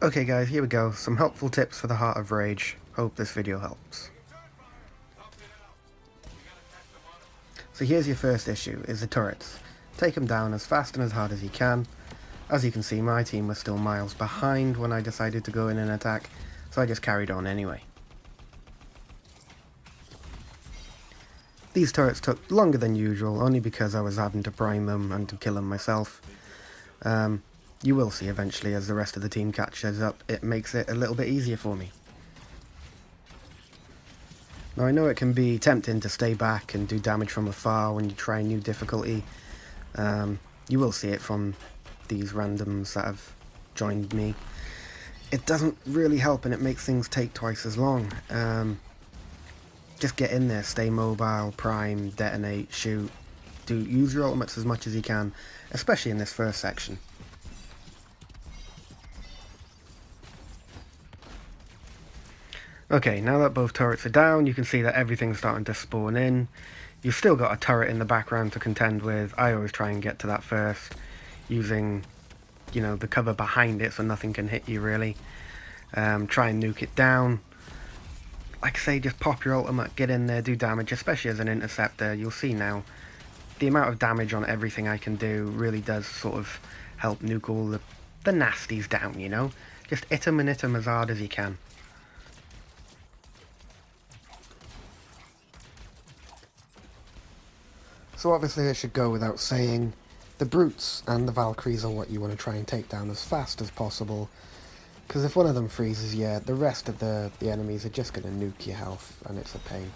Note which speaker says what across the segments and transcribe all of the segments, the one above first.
Speaker 1: Okay guys, here we go. Some helpful tips for the Heart of Rage. Hope this video helps. So here's your first issue, is the turrets. Take them down as fast and as hard as you can. As you can see, my team was still miles behind when I decided to go in and attack, so I just carried on anyway. These turrets took longer than usual, only because I was having to prime them and to kill them myself. You will see eventually as the rest of the team catches up, it makes it a little bit easier for me. Now I know it can be tempting to stay back and do damage from afar when you try a new difficulty. You will see it from these randoms that have joined me. It doesn't really help and it makes things take twice as long. Just get in there, stay mobile, prime, detonate, shoot. Use your ultimates as much as you can, especially in this first section. Okay, now that both turrets are down, you can see that everything's starting to spawn in. You've still got a turret in the background to contend with. I always try and get to that first, using, the cover behind it so nothing can hit you really. Try and nuke it down. Like I say, just pop your ultimate, get in there, do damage, especially as an interceptor. You'll see now, the amount of damage on everything I can do really does sort of help nuke all the nasties down, Just hit them and hit them as hard as you can. So obviously it should go without saying, the brutes and the Valkyries are what you want to try and take down as fast as possible, because if one of them freezes you, the rest of the enemies are just going to nuke your health, and it's a pain.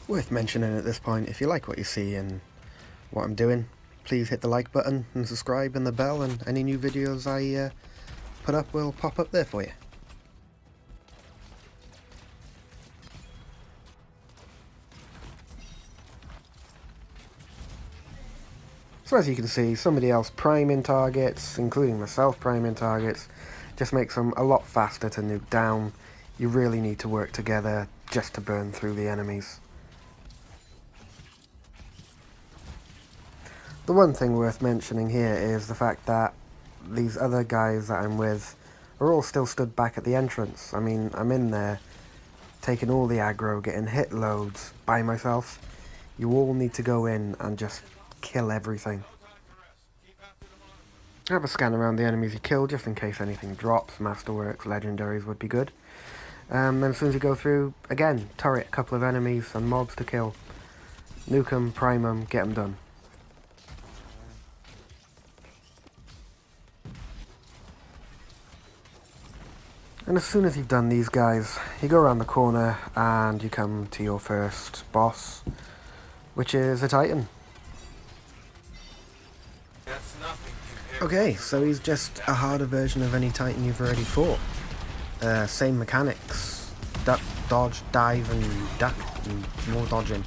Speaker 1: Worth mentioning at this point, if you like what you see and what I'm doing, please hit the like button and subscribe and the bell, and any new videos I put up will pop up there for you. So as you can see, somebody else priming targets, including myself priming targets, just makes them a lot faster to nuke down. You really need to work together just to burn through the enemies. The one thing worth mentioning here is the fact that these other guys that I'm with are all still stood back at the entrance. I mean, I'm in there, taking all the aggro, getting hit loads by myself. You all need to go in and just kill everything. Have a scan around the enemies you kill just in case anything drops. Masterworks, legendaries would be good. Then as soon as you go through, again, turret, a couple of enemies and mobs to kill. Nuke them, prime them, get them done. And as soon as you've done these guys, you go around the corner and you come to your first boss, which is a Titan. Okay, so he's just a harder version of any Titan you've already fought. Same mechanics. Duck, dodge, dive, and duck, and more dodging.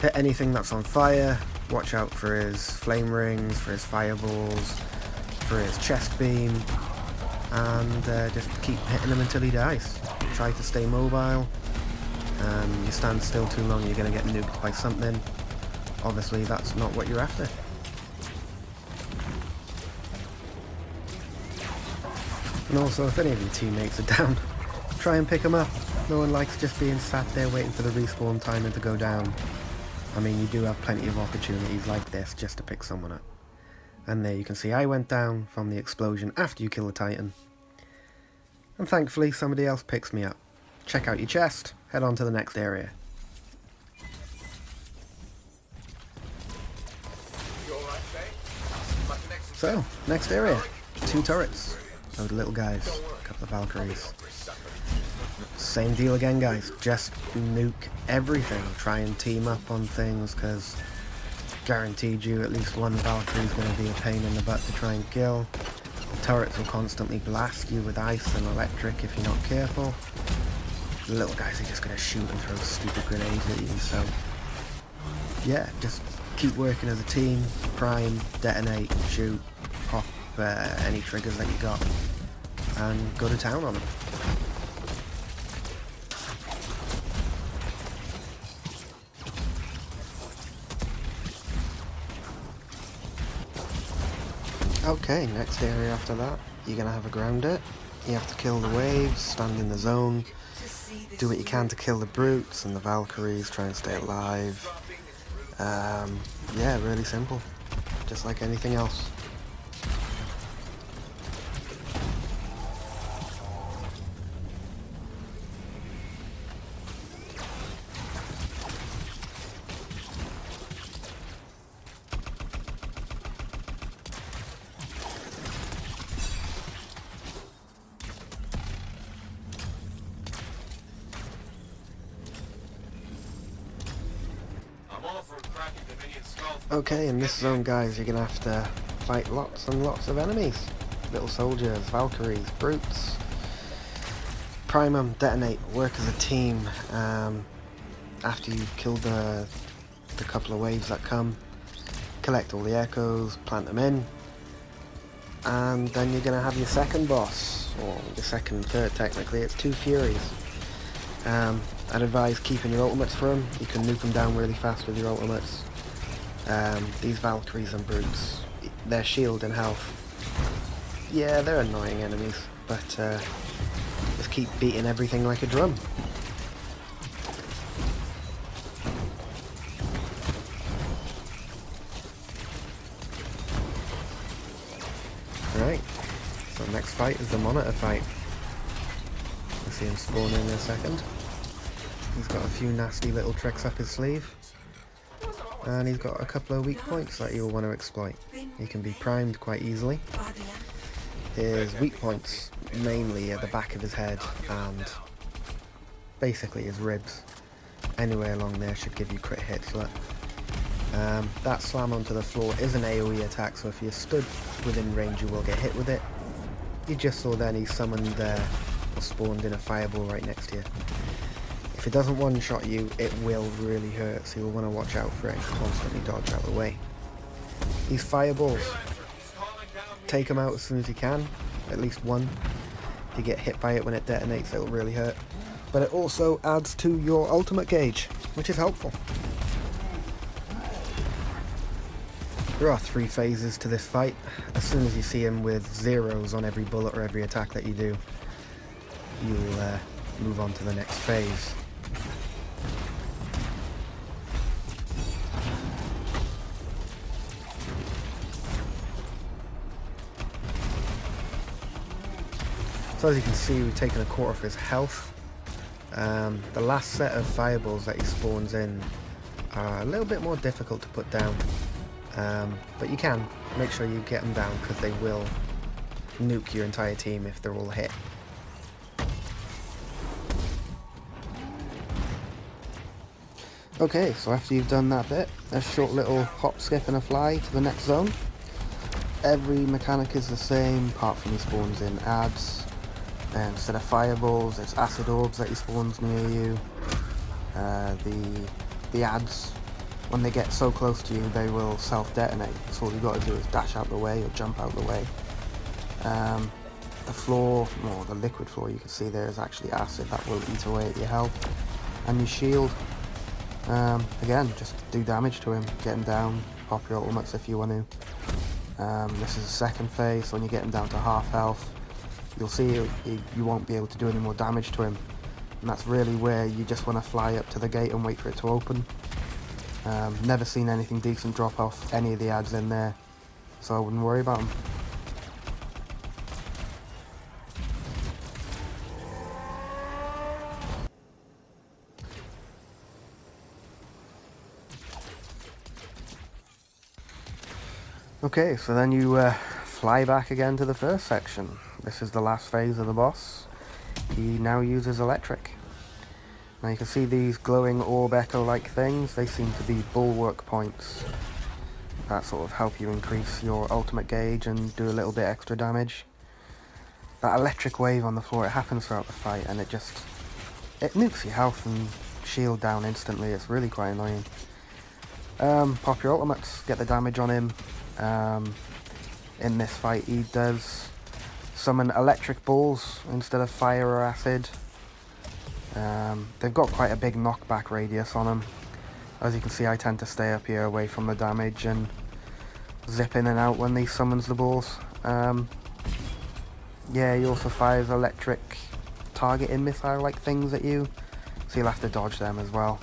Speaker 1: Hit anything that's on fire. Watch out for his flame rings, for his fireballs, for his chest beam. And just keep hitting him until he dies. Try to stay mobile. You stand still too long, you're going to get nuked by something. Obviously, that's not what you're after. And also, if any of your teammates are down, try and pick them up. No one likes just being sat there waiting for the respawn timer to go down. I mean, you do have plenty of opportunities like this just to pick someone up. And there you can see I went down from the explosion after you kill the Titan. And thankfully somebody else picks me up. Check out your chest, head on to the next area. So, next area. 2 turrets. Those little guys. A couple of Valkyries. Same deal again, guys. Just nuke everything. Try and team up on things, because guaranteed you at least one Valkyrie is going to be a pain in the butt to try and kill. The turrets will constantly blast you with ice and electric if you're not careful. The little guys are just going to shoot and throw stupid grenades at you, so yeah, just keep working as a team, prime, detonate, shoot, pop any triggers that you got, and go to town on them. Okay, next area after that, you're going to have a grounder. You have to kill the waves, stand in the zone, do what you can to kill the brutes and the Valkyries, try and stay alive. Yeah, really simple, just like anything else. Okay, in this zone, guys, you're going to have to fight lots and lots of enemies. Little soldiers, Valkyries, brutes. Prime them, detonate, work as a team. After you kill the couple of waves that come, collect all the echoes, plant them in, and then you're going to have your second boss, or your second, third technically. It's two Furies. I'd advise keeping your ultimates for them. You can nuke them down really fast with your ultimates. These Valkyries and brutes, their shield and health, yeah, they're annoying enemies, but just keep beating everything like a drum. Right, so next fight is the monitor fight. You'll see him spawn in a second. He's got a few nasty little tricks up his sleeve. And he's got a couple of weak points that you'll want to exploit. He can be primed quite easily. His weak points mainly are the back of his head and basically his ribs. Anywhere along there should give you crit hits. Look. That slam onto the floor is an AoE attack, so if you're stood within range you will get hit with it. You just saw then he summoned or spawned in a fireball right next to you. If it doesn't one-shot you, it will really hurt, so you'll want to watch out for it and constantly dodge out of the way. These fireballs, take them out as soon as you can, at least one. If you get hit by it when it detonates, it'll really hurt. But it also adds to your ultimate gauge, which is helpful. There are 3 phases to this fight. As soon as you see him with zeros on every bullet or every attack that you do, you'll move on to the next phase. So as you can see, we've taken a quarter of his health. The last set of fireballs that he spawns in are a little bit more difficult to put down. But you can make sure you get them down, because they will nuke your entire team if they're all hit. Okay, so after you've done that bit, a short little hop, skip and a fly to the next zone. Every mechanic is the same, apart from he spawns in adds. Instead of fireballs, it's acid orbs that he spawns near you. The adds, when they get so close to you, they will self-detonate. So all you've got to do is dash out the way or jump out the way. The floor, or the liquid floor you can see there, is actually acid that will eat away at your health and your shield. Again, just do damage to him, get him down, pop your ultimates if you want to. This is the second phase. When you get him down to half health, you'll see you won't be able to do any more damage to him, and that's really where you just want to fly up to the gate and wait for it to open. Never seen anything decent drop off any of the adds in there, so I wouldn't worry about them. Okay, so then you fly back again to the first section. This is the last phase of the boss. He now uses electric. Now you can see these glowing orb echo-like things. They seem to be bulwark points that sort of help you increase your ultimate gauge and do a little bit extra damage. That electric wave on the floor, it happens throughout the fight, and it nukes your health and shield down instantly. It's really quite annoying. Pop your ultimates, get the damage on him. In this fight he does summon electric balls instead of fire or acid. They've got quite a big knockback radius on them. As you can see, I tend to stay up here away from the damage, and zip in and out when he summons the balls. Yeah, he also fires electric targeting missile-like things at you, so you'll have to dodge them as well.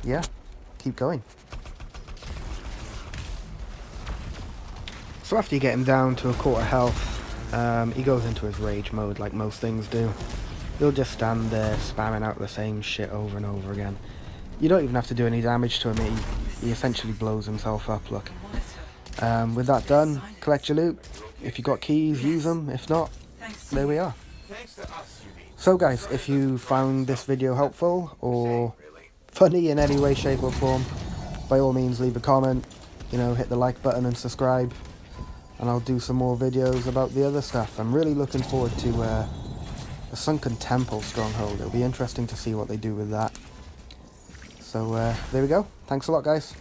Speaker 1: Yeah, keep going. So after you get him down to a quarter health, he goes into his rage mode like most things do. He'll just stand there spamming out the same shit over and over again. You don't even have to do any damage to him, he essentially blows himself up, look. With that done, collect your loot. If you got keys, use them. If not, there we are. So guys, if you found this video helpful or funny in any way, shape or form, by all means leave a comment, you know, hit the like button and subscribe, and I'll do some more videos about the other stuff. I'm really looking forward to the Sunken Temple Stronghold. It'll be interesting to see what they do with that. So there we go. Thanks a lot, guys.